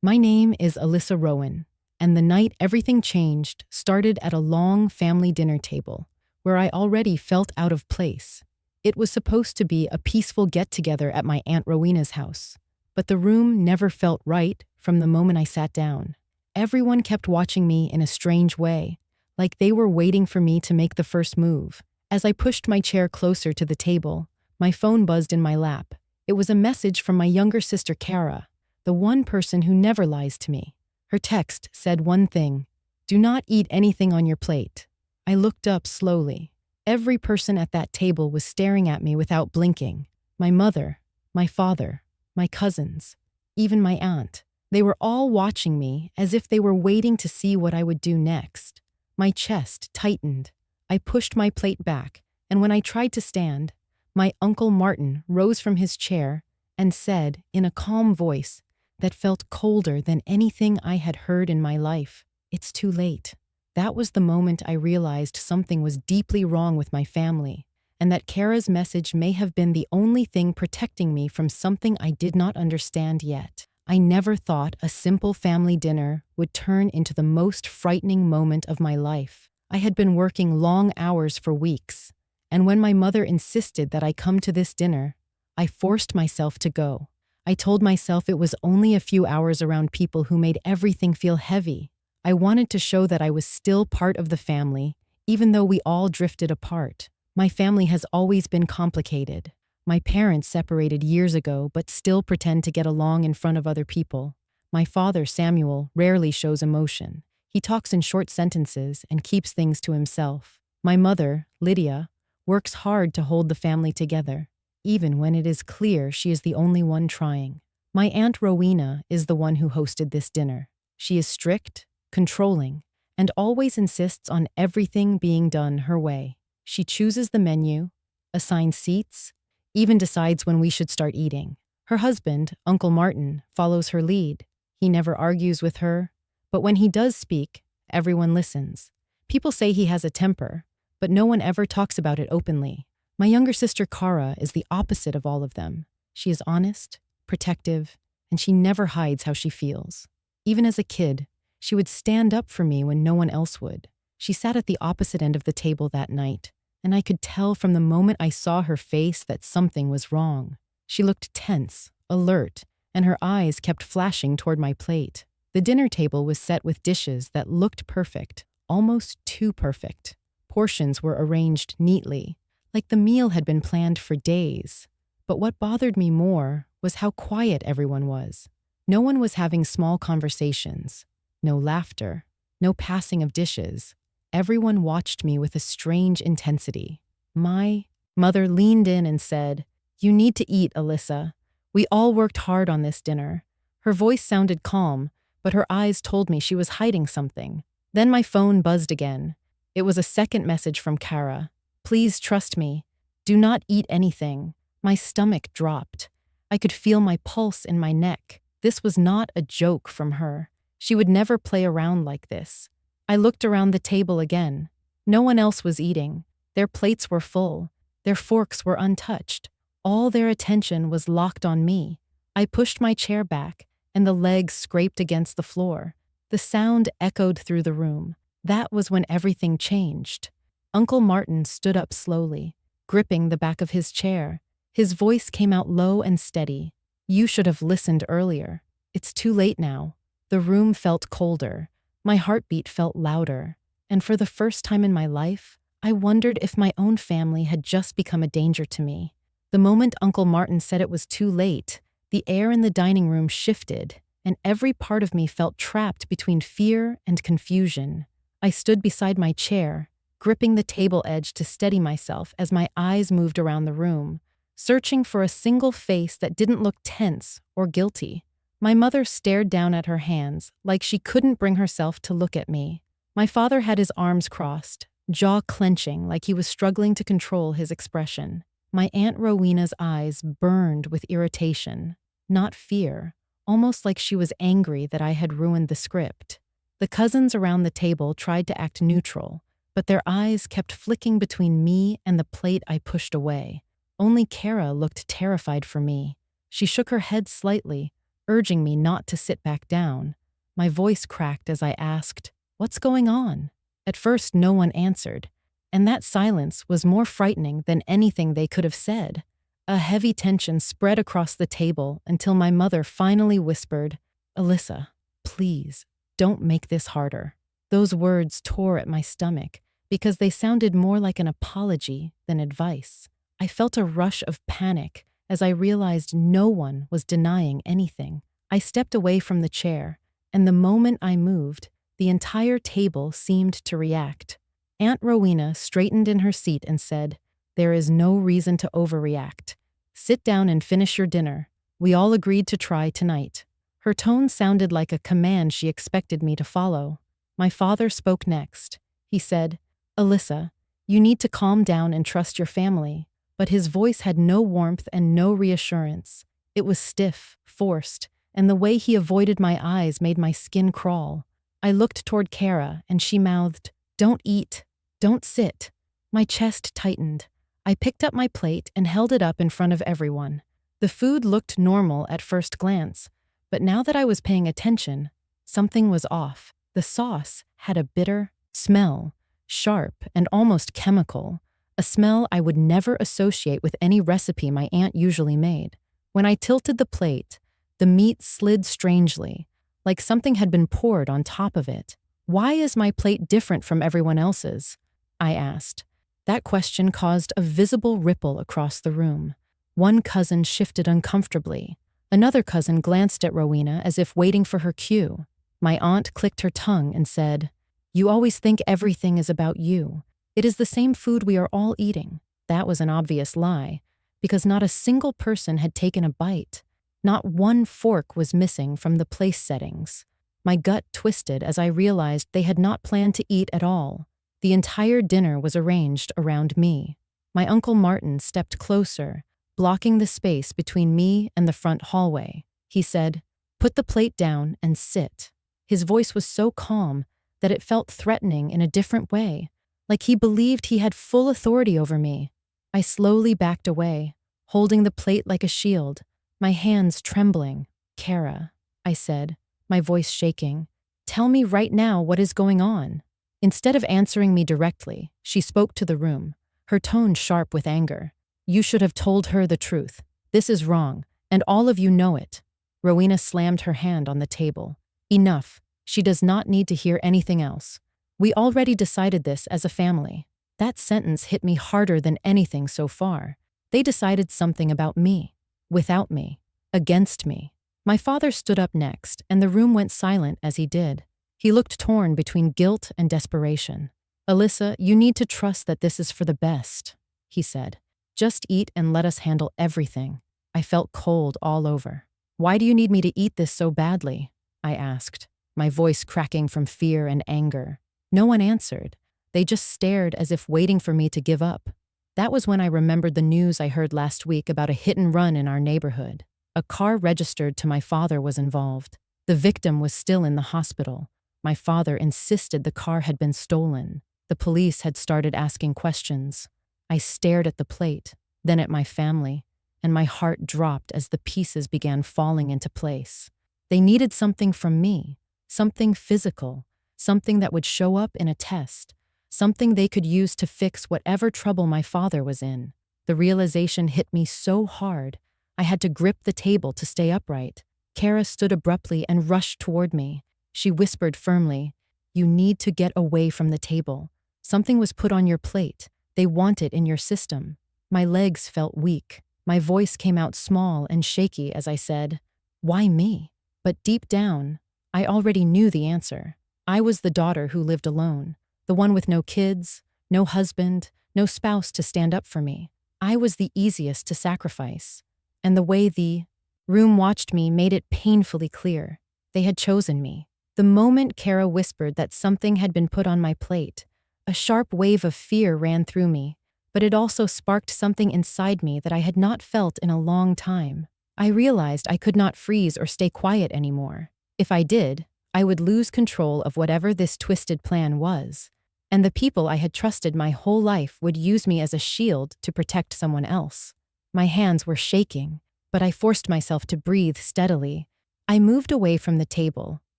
My name is Alyssa Rowan, and the night everything changed started at a long family dinner table, where I already felt out of place. It was supposed to be a peaceful get-together at my Aunt Rowena's house, but the room never felt right from the moment I sat down. Everyone kept watching me in a strange way, like they were waiting for me to make the first move. As I pushed my chair closer to the table, my phone buzzed in my lap. It was a message from my younger sister Kara, the one person who never lies to me. Her text said one thing: "Do not eat anything on your plate." I looked up slowly. Every person at that table was staring at me without blinking. My mother, my father, my cousins, even my aunt. They were all watching me as if they were waiting to see what I would do next. My chest tightened. I pushed my plate back, and when I tried to stand, my Uncle Martin rose from his chair and said, in a calm voice that felt colder than anything I had heard in my life, "It's too late." That was the moment I realized something was deeply wrong with my family, and that Kara's message may have been the only thing protecting me from something I did not understand yet. I never thought a simple family dinner would turn into the most frightening moment of my life. I had been working long hours for weeks, and when my mother insisted that I come to this dinner, I forced myself to go. I told myself it was only a few hours around people who made everything feel heavy. I wanted to show that I was still part of the family, even though we all drifted apart. My family has always been complicated. My parents separated years ago but still pretend to get along in front of other people. My father, Samuel, rarely shows emotion. He talks in short sentences and keeps things to himself. My mother, Lydia, works hard to hold the family together, even when it is clear she is the only one trying. My Aunt Rowena is the one who hosted this dinner. She is strict, controlling, and always insists on everything being done her way. She chooses the menu, assigns seats, even decides when we should start eating. Her husband, Uncle Martin, follows her lead. He never argues with her, but when he does speak, everyone listens. People say he has a temper, but no one ever talks about it openly. My younger sister Kara is the opposite of all of them. She is honest, protective, and she never hides how she feels. Even as a kid, she would stand up for me when no one else would. She sat at the opposite end of the table that night, and I could tell from the moment I saw her face that something was wrong. She looked tense, alert, and her eyes kept flashing toward my plate. The dinner table was set with dishes that looked perfect, almost too perfect. Portions were arranged neatly, like the meal had been planned for days. But what bothered me more was how quiet everyone was. No one was having small conversations, no laughter, no passing of dishes. Everyone watched me with a strange intensity. My mother leaned in and said, "You need to eat, Alyssa. We all worked hard on this dinner." Her voice sounded calm, but her eyes told me she was hiding something. Then my phone buzzed again. It was a second message from Kara. "Please trust me. Do not eat anything." My stomach dropped. I could feel my pulse in my neck. This was not a joke from her. She would never play around like this. I looked around the table again. No one else was eating. Their plates were full. Their forks were untouched. All their attention was locked on me. I pushed my chair back, and the legs scraped against the floor. The sound echoed through the room. That was when everything changed. Uncle Martin stood up slowly, gripping the back of his chair. His voice came out low and steady. "You should have listened earlier. It's too late now." The room felt colder. My heartbeat felt louder. And for the first time in my life, I wondered if my own family had just become a danger to me. The moment Uncle Martin said it was too late, the air in the dining room shifted, and every part of me felt trapped between fear and confusion. I stood beside my chair, gripping the table edge to steady myself as my eyes moved around the room, searching for a single face that didn't look tense or guilty. My mother stared down at her hands, like she couldn't bring herself to look at me. My father had his arms crossed, jaw clenching like he was struggling to control his expression. My Aunt Rowena's eyes burned with irritation, not fear, almost like she was angry that I had ruined the script. The cousins around the table tried to act neutral, but their eyes kept flicking between me and the plate I pushed away. Only Kara looked terrified for me. She shook her head slightly, urging me not to sit back down. My voice cracked as I asked, "What's going on?" At first, no one answered, and that silence was more frightening than anything they could have said. A heavy tension spread across the table until my mother finally whispered, "Alyssa, please, don't make this harder." Those words tore at my stomach because they sounded more like an apology than advice. I felt a rush of panic as I realized no one was denying anything. I stepped away from the chair, and the moment I moved, the entire table seemed to react. Aunt Rowena straightened in her seat and said, "There is no reason to overreact. Sit down and finish your dinner. We all agreed to try tonight." Her tone sounded like a command she expected me to follow. My father spoke next. He said, "Alyssa, you need to calm down and trust your family." But his voice had no warmth and no reassurance. It was stiff, forced, and the way he avoided my eyes made my skin crawl. I looked toward Kara, and she mouthed, "Don't eat. Don't sit." My chest tightened. I picked up my plate and held it up in front of everyone. The food looked normal at first glance, but now that I was paying attention, something was off. The sauce had a bitter smell, sharp and almost chemical, a smell I would never associate with any recipe my aunt usually made. When I tilted the plate, the meat slid strangely, like something had been poured on top of it. "Why is my plate different from everyone else's?" I asked. That question caused a visible ripple across the room. One cousin shifted uncomfortably. Another cousin glanced at Rowena as if waiting for her cue. My aunt clicked her tongue and said, "You always think everything is about you. It is the same food we are all eating." That was an obvious lie, because not a single person had taken a bite. Not one fork was missing from the place settings. My gut twisted as I realized they had not planned to eat at all. The entire dinner was arranged around me. My Uncle Martin stepped closer, blocking the space between me and the front hallway. He said, "Put the plate down and sit." His voice was so calm that it felt threatening in a different way, like he believed he had full authority over me. I slowly backed away, holding the plate like a shield, my hands trembling. "Kara," I said, my voice shaking, "tell me right now what is going on." Instead of answering me directly, she spoke to the room, her tone sharp with anger. "You should have told her the truth. This is wrong, and all of you know it." Rowena slammed her hand on the table. "Enough. She does not need to hear anything else. We already decided this as a family." That sentence hit me harder than anything so far. They decided something about me, without me, against me. My father stood up next, and the room went silent as he did. He looked torn between guilt and desperation. "Alyssa, you need to trust that this is for the best," he said. "Just eat and let us handle everything." I felt cold all over. "Why do you need me to eat this so badly?" I asked, my voice cracking from fear and anger. No one answered. They just stared as if waiting for me to give up. That was when I remembered the news I heard last week about a hit and run in our neighborhood. A car registered to my father was involved. The victim was still in the hospital. My father insisted the car had been stolen. The police had started asking questions. I stared at the plate, then at my family, and my heart dropped as the pieces began falling into place. They needed something from me, something physical, something that would show up in a test, something they could use to fix whatever trouble my father was in. The realization hit me so hard, I had to grip the table to stay upright. Kara stood abruptly and rushed toward me. She whispered firmly, "You need to get away from the table. Something was put on your plate. They want it in your system." My legs felt weak. My voice came out small and shaky as I said, "Why me?" But deep down, I already knew the answer. I was the daughter who lived alone, the one with no kids, no husband, no spouse to stand up for me. I was the easiest to sacrifice. And the way the room watched me made it painfully clear. They had chosen me. The moment Kara whispered that something had been put on my plate, a sharp wave of fear ran through me, but it also sparked something inside me that I had not felt in a long time. I realized I could not freeze or stay quiet anymore. If I did, I would lose control of whatever this twisted plan was, and the people I had trusted my whole life would use me as a shield to protect someone else. My hands were shaking, but I forced myself to breathe steadily. I moved away from the table,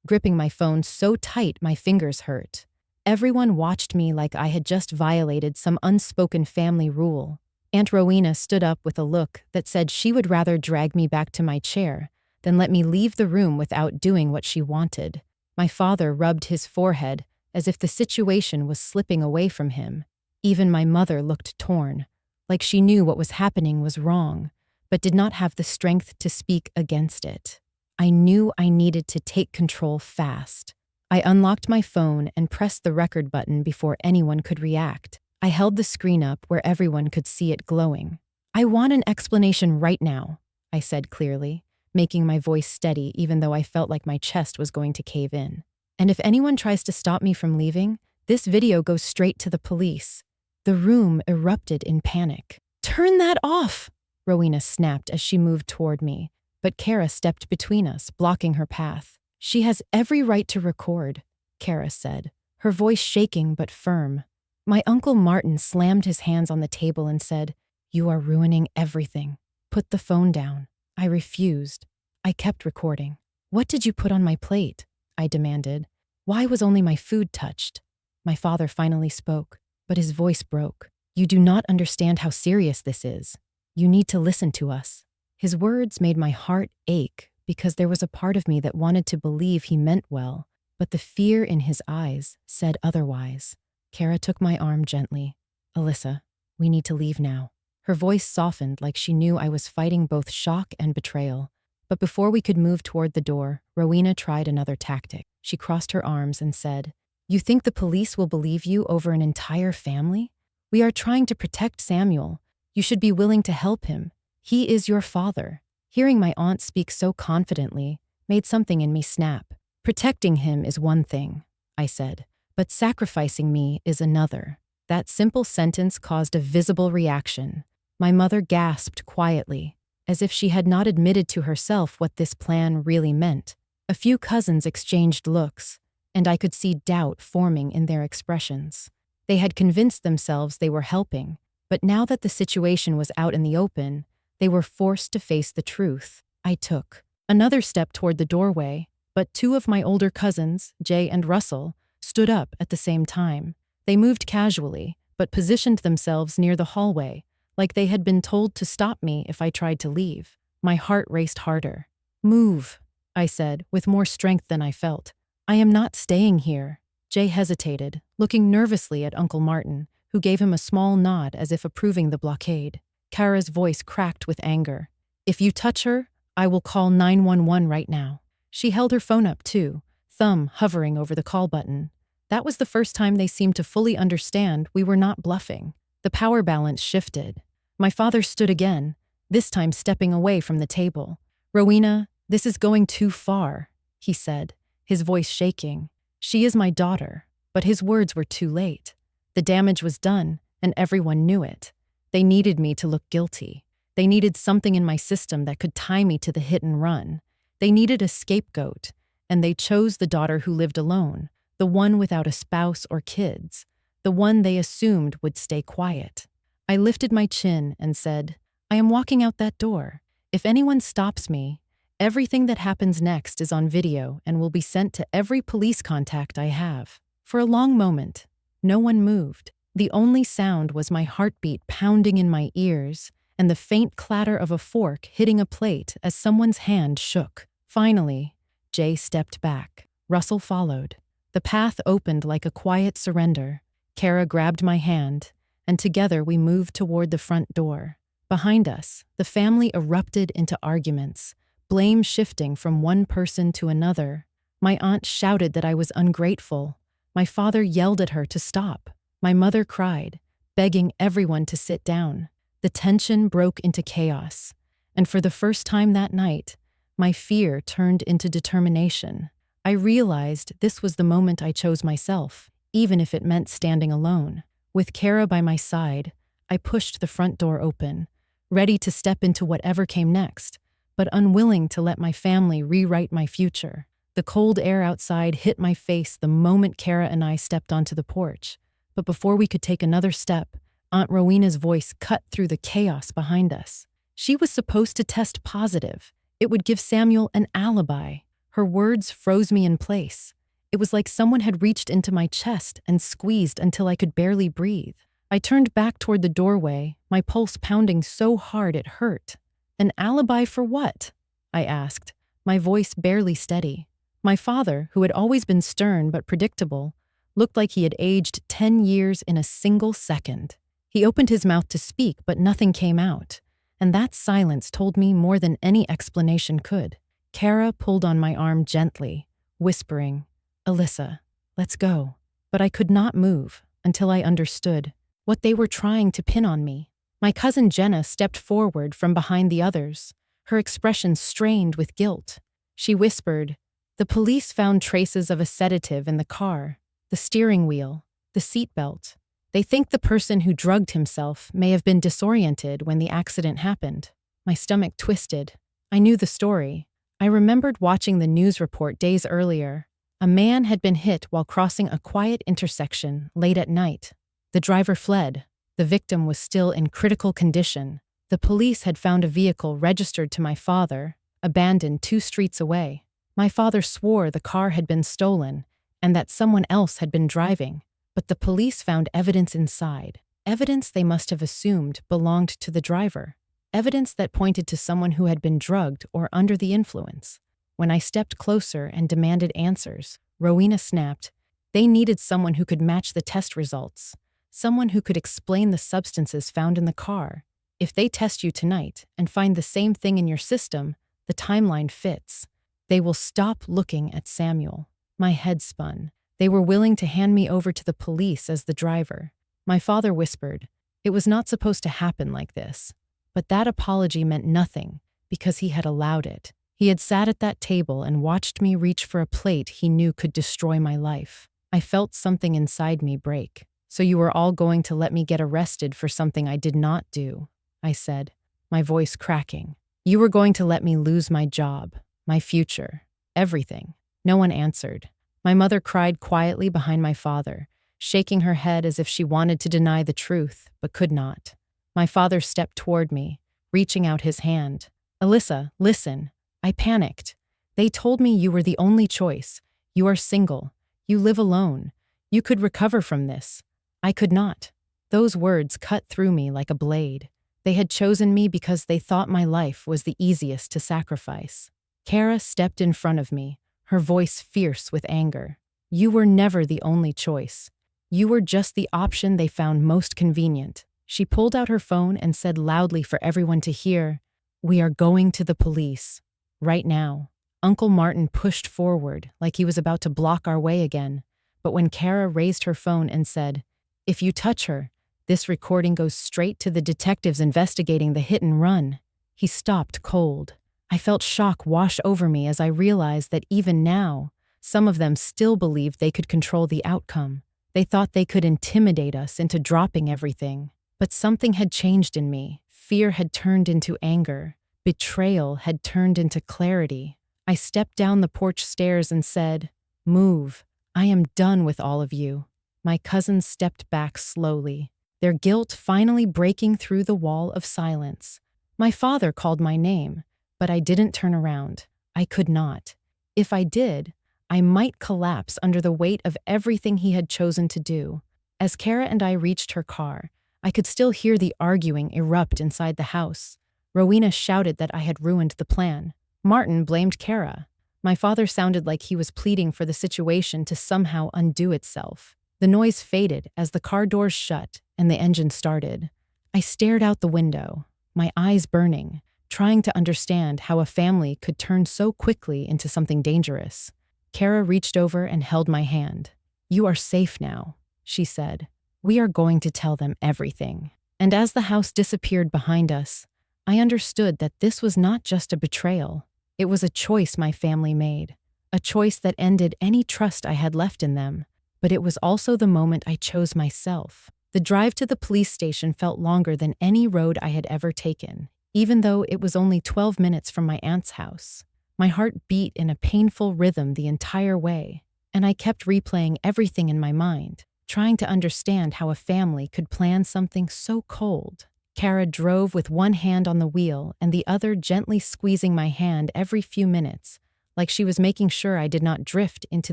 gripping my phone so tight my fingers hurt. Everyone watched me like I had just violated some unspoken family rule. Aunt Rowena stood up with a look that said she would rather drag me back to my chair than let me leave the room without doing what she wanted. My father rubbed his forehead as if the situation was slipping away from him. Even my mother looked torn, like she knew what was happening was wrong, but did not have the strength to speak against it. I knew I needed to take control fast. I unlocked my phone and pressed the record button before anyone could react. I held the screen up where everyone could see it glowing. "I want an explanation right now," I said clearly, making my voice steady even though I felt like my chest was going to cave in. "And if anyone tries to stop me from leaving, this video goes straight to the police." The room erupted in panic. "Turn that off!" Rowena snapped as she moved toward me, but Kara stepped between us, blocking her path. "She has every right to record," Kara said, her voice shaking but firm. My Uncle Martin slammed his hands on the table and said, "You are ruining everything. Put the phone down." I refused. I kept recording. "What did you put on my plate?" I demanded. "Why was only my food touched?" My father finally spoke, but his voice broke. "You do not understand how serious this is. You need to listen to us." His words made my heart ache because there was a part of me that wanted to believe he meant well, but the fear in his eyes said otherwise. Kara took my arm gently. "Alyssa, we need to leave now." Her voice softened like she knew I was fighting both shock and betrayal. But before we could move toward the door, Rowena tried another tactic. She crossed her arms and said, "You think the police will believe you over an entire family? We are trying to protect Samuel. You should be willing to help him. He is your father." Hearing my aunt speak so confidently made something in me snap. "Protecting him is one thing," I said, "but sacrificing me is another." That simple sentence caused a visible reaction. My mother gasped quietly, as if she had not admitted to herself what this plan really meant. A few cousins exchanged looks, and I could see doubt forming in their expressions. They had convinced themselves they were helping, but now that the situation was out in the open, they were forced to face the truth. I took another step toward the doorway, but two of my older cousins, Jay and Russell, stood up at the same time. They moved casually, but positioned themselves near the hallway, like they had been told to stop me if I tried to leave. My heart raced harder. "Move," I said, with more strength than I felt. "I am not staying here." Jay hesitated, looking nervously at Uncle Martin, who gave him a small nod as if approving the blockade. Kara's voice cracked with anger. "If you touch her, I will call 911 right now." She held her phone up too, thumb hovering over the call button. That was the first time they seemed to fully understand we were not bluffing. The power balance shifted. My father stood again, this time stepping away from the table. "Rowena, this is going too far," he said, his voice shaking. "She is my daughter," but his words were too late. The damage was done, and everyone knew it. They needed me to look guilty. They needed something in my system that could tie me to the hit and run. They needed a scapegoat, and they chose the daughter who lived alone, the one without a spouse or kids, the one they assumed would stay quiet. I lifted my chin and said, "I am walking out that door. If anyone stops me, everything that happens next is on video and will be sent to every police contact I have." For a long moment, no one moved. The only sound was my heartbeat pounding in my ears and the faint clatter of a fork hitting a plate as someone's hand shook. Finally, Jay stepped back. Russell followed. The path opened like a quiet surrender. Kara grabbed my hand, and together we moved toward the front door. Behind us, the family erupted into arguments, blame shifting from one person to another. My aunt shouted that I was ungrateful. My father yelled at her to stop. My mother cried, begging everyone to sit down. The tension broke into chaos, and for the first time that night, my fear turned into determination. I realized this was the moment I chose myself, even if it meant standing alone. With Kara by my side, I pushed the front door open, ready to step into whatever came next, but unwilling to let my family rewrite my future. The cold air outside hit my face the moment Kara and I stepped onto the porch. But before we could take another step, Aunt Rowena's voice cut through the chaos behind us. She was supposed to test positive, It would give Samuel an alibi. Her words froze me in place. It was like someone had reached into my chest and squeezed until I could barely breathe. I turned back toward the doorway, my pulse pounding so hard it hurt. An alibi for what? I asked, my voice barely steady. My father, who had always been stern but predictable, looked like he had aged 10 years in a single second. He opened his mouth to speak, but nothing came out, and that silence told me more than any explanation could. Kara pulled on my arm gently, whispering, "Alyssa, let's go." But I could not move until I understood what they were trying to pin on me. My cousin Jenna stepped forward from behind the others, her expression strained with guilt. She whispered, "The police found traces of a sedative in the car, the steering wheel, the seatbelt. They think the person who drugged himself may have been disoriented when the accident happened." My stomach twisted. I knew the story. I remembered watching the news report days earlier. A man had been hit while crossing a quiet intersection late at night. The driver fled. The victim was still in critical condition. The police had found a vehicle registered to my father, abandoned 2 streets away. My father swore the car had been stolen and that someone else had been driving, but the police found evidence inside, evidence they must have assumed belonged to the driver, evidence that pointed to someone who had been drugged or under the influence. When I stepped closer and demanded answers, Rowena snapped. They needed someone who could match the test results, someone who could explain the substances found in the car. If they test you tonight and find the same thing in your system, the timeline fits. They will stop looking at Samuel. My head spun. They were willing to hand me over to the police as the driver. My father whispered, "It was not supposed to happen like this." But that apology meant nothing because he had allowed it. He had sat at that table and watched me reach for a plate he knew could destroy my life. I felt something inside me break. "So you were all going to let me get arrested for something I did not do," I said, my voice cracking. "You were going to let me lose my job, my future, everything." No one answered. My mother cried quietly behind my father, shaking her head as if she wanted to deny the truth, but could not. My father stepped toward me, reaching out his hand. "Alyssa, listen." I panicked. "They told me you were the only choice. You are single. You live alone. You could recover from this." I could not. Those words cut through me like a blade. They had chosen me because they thought my life was the easiest to sacrifice. Kara stepped in front of me, her voice fierce with anger. "You were never the only choice. You were just the option they found most convenient." She pulled out her phone and said loudly for everyone to hear, "We are going to the police. Right now." Uncle Martin pushed forward like he was about to block our way again, but when Kara raised her phone and said, "If you touch her, this recording goes straight to the detectives investigating the hit and run," he stopped cold. I felt shock wash over me as I realized that even now, some of them still believed they could control the outcome. They thought they could intimidate us into dropping everything. But something had changed in me. Fear had turned into anger. Betrayal had turned into clarity. I stepped down the porch stairs and said, "Move. I am done with all of you." My cousins stepped back slowly, their guilt finally breaking through the wall of silence. My father called my name, but I didn't turn around. I could not. If I did, I might collapse under the weight of everything he had chosen to do. As Kara and I reached her car, I could still hear the arguing erupt inside the house. Rowena shouted that I had ruined the plan. Martin blamed Kara. My father sounded like he was pleading for the situation to somehow undo itself. The noise faded as the car doors shut and the engine started. I stared out the window, my eyes burning, trying to understand how a family could turn so quickly into something dangerous. Kara reached over and held my hand. "You are safe now," she said. "We are going to tell them everything." And as the house disappeared behind us, I understood that this was not just a betrayal. It was a choice my family made, a choice that ended any trust I had left in them. But it was also the moment I chose myself. The drive to the police station felt longer than any road I had ever taken, even though it was only 12 minutes from my aunt's house. My heart beat in a painful rhythm the entire way, and I kept replaying everything in my mind, trying to understand how a family could plan something so cold. Kara drove with one hand on the wheel and the other gently squeezing my hand every few minutes, like she was making sure I did not drift into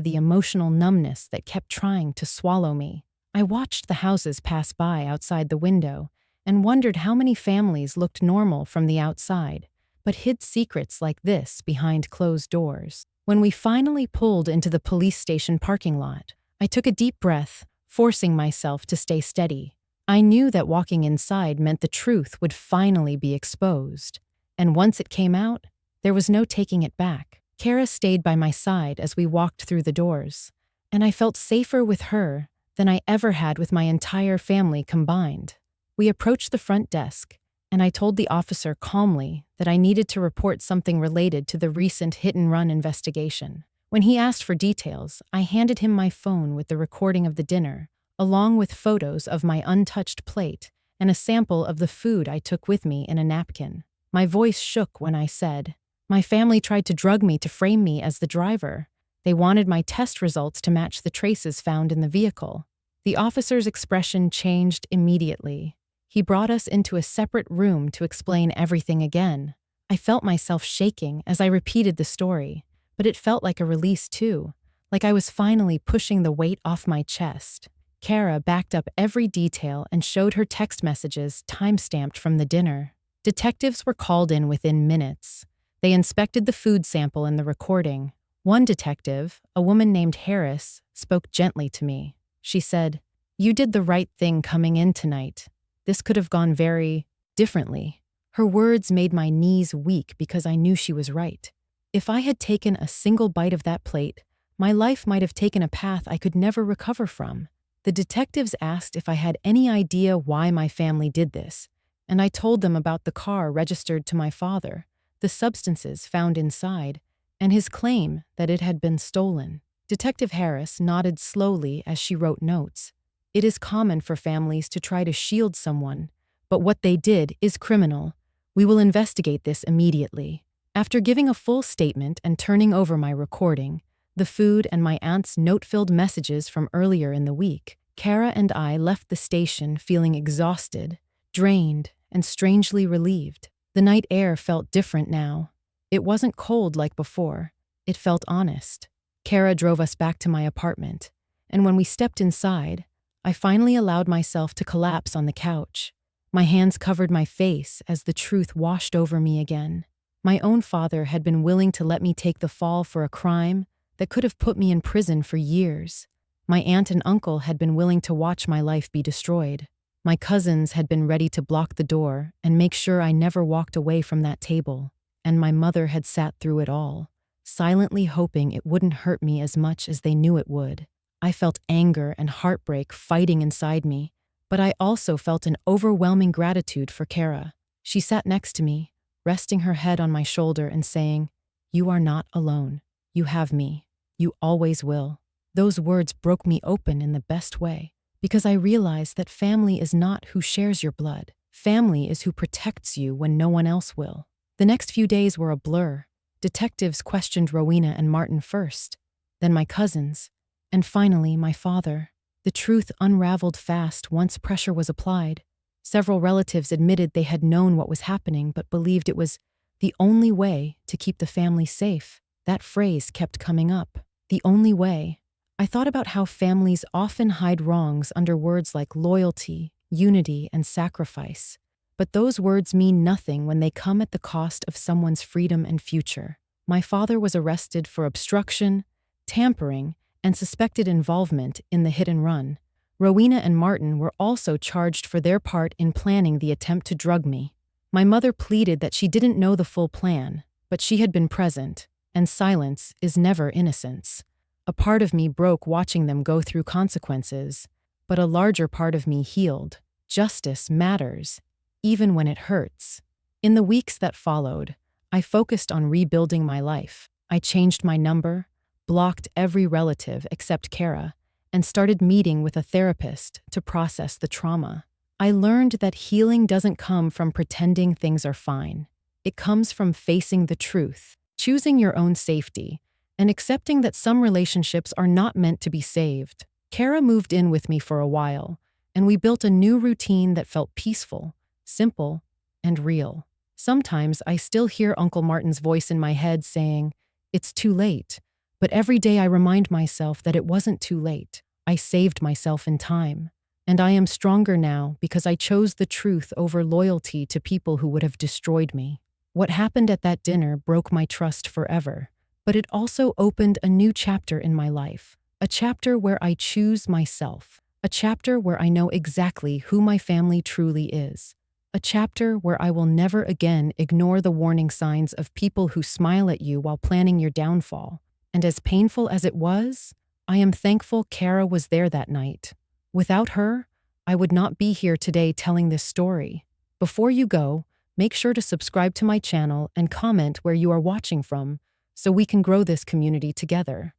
the emotional numbness that kept trying to swallow me. I watched the houses pass by outside the window and wondered how many families looked normal from the outside, but hid secrets like this behind closed doors. When we finally pulled into the police station parking lot, I took a deep breath, forcing myself to stay steady. I knew that walking inside meant the truth would finally be exposed, and once it came out, there was no taking it back. Kara stayed by my side as we walked through the doors, and I felt safer with her than I ever had with my entire family combined. We approached the front desk, and I told the officer calmly that I needed to report something related to the recent hit-and-run investigation. When he asked for details, I handed him my phone with the recording of the dinner, along with photos of my untouched plate and a sample of the food I took with me in a napkin. My voice shook when I said, "My family tried to drug me to frame me as the driver. They wanted my test results to match the traces found in the vehicle." The officer's expression changed immediately. He brought us into a separate room to explain everything again. I felt myself shaking as I repeated the story, but it felt like a release too, like I was finally pushing the weight off my chest. Kara backed up every detail and showed her text messages time-stamped from the dinner. Detectives were called in within minutes. They inspected the food sample in the recording. One detective, a woman named Harris, spoke gently to me. She said, "You did the right thing coming in tonight. This could have gone very differently." Her words made my knees weak because I knew she was right. If I had taken a single bite of that plate, my life might have taken a path I could never recover from. The detectives asked if I had any idea why my family did this, and I told them about the car registered to my father, the substances found inside, and his claim that it had been stolen. Detective Harris nodded slowly as she wrote notes. "It is common for families to try to shield someone, but what they did is criminal. We will investigate this immediately." After giving a full statement and turning over my recording, the food and my aunt's note-filled messages from earlier in the week, Kara and I left the station feeling exhausted, drained, and strangely relieved. The night air felt different now. It wasn't cold like before. It felt honest. Kara drove us back to my apartment, and when we stepped inside, I finally allowed myself to collapse on the couch. My hands covered my face as the truth washed over me again. My own father had been willing to let me take the fall for a crime that could have put me in prison for years. My aunt and uncle had been willing to watch my life be destroyed. My cousins had been ready to block the door and make sure I never walked away from that table. And my mother had sat through it all, silently hoping it wouldn't hurt me as much as they knew it would. I felt anger and heartbreak fighting inside me, but I also felt an overwhelming gratitude for Kara. She sat next to me, resting her head on my shoulder and saying, "You are not alone. You have me. You always will." Those words broke me open in the best way, because I realized that family is not who shares your blood. Family is who protects you when no one else will. The next few days were a blur. Detectives questioned Rowena and Martin first, then my cousins, and finally my father. The truth unraveled fast once pressure was applied. Several relatives admitted they had known what was happening but believed it was the only way to keep the family safe. That phrase kept coming up. The only way. I thought about how families often hide wrongs under words like loyalty, unity, and sacrifice. But those words mean nothing when they come at the cost of someone's freedom and future. My father was arrested for obstruction, tampering, and suspected involvement in the hit and run. Rowena and Martin were also charged for their part in planning the attempt to drug me. My mother pleaded that she didn't know the full plan, but she had been present, and silence is never innocence. A part of me broke watching them go through consequences, but a larger part of me healed. Justice matters, even when it hurts. In the weeks that followed, I focused on rebuilding my life. I changed my number, blocked every relative except Kara, and started meeting with a therapist to process the trauma. I learned that healing doesn't come from pretending things are fine. It comes from facing the truth, choosing your own safety, and accepting that some relationships are not meant to be saved. Kara moved in with me for a while, and we built a new routine that felt peaceful, simple, and real. Sometimes I still hear Uncle Martin's voice in my head saying, "It's too late." But every day I remind myself that it wasn't too late. I saved myself in time. And I am stronger now because I chose the truth over loyalty to people who would have destroyed me. What happened at that dinner broke my trust forever, but it also opened a new chapter in my life. A chapter where I choose myself. A chapter where I know exactly who my family truly is. A chapter where I will never again ignore the warning signs of people who smile at you while planning your downfall. And as painful as it was, I am thankful Kara was there that night. Without her, I would not be here today telling this story. Before you go, make sure to subscribe to my channel and comment where you are watching from so we can grow this community together.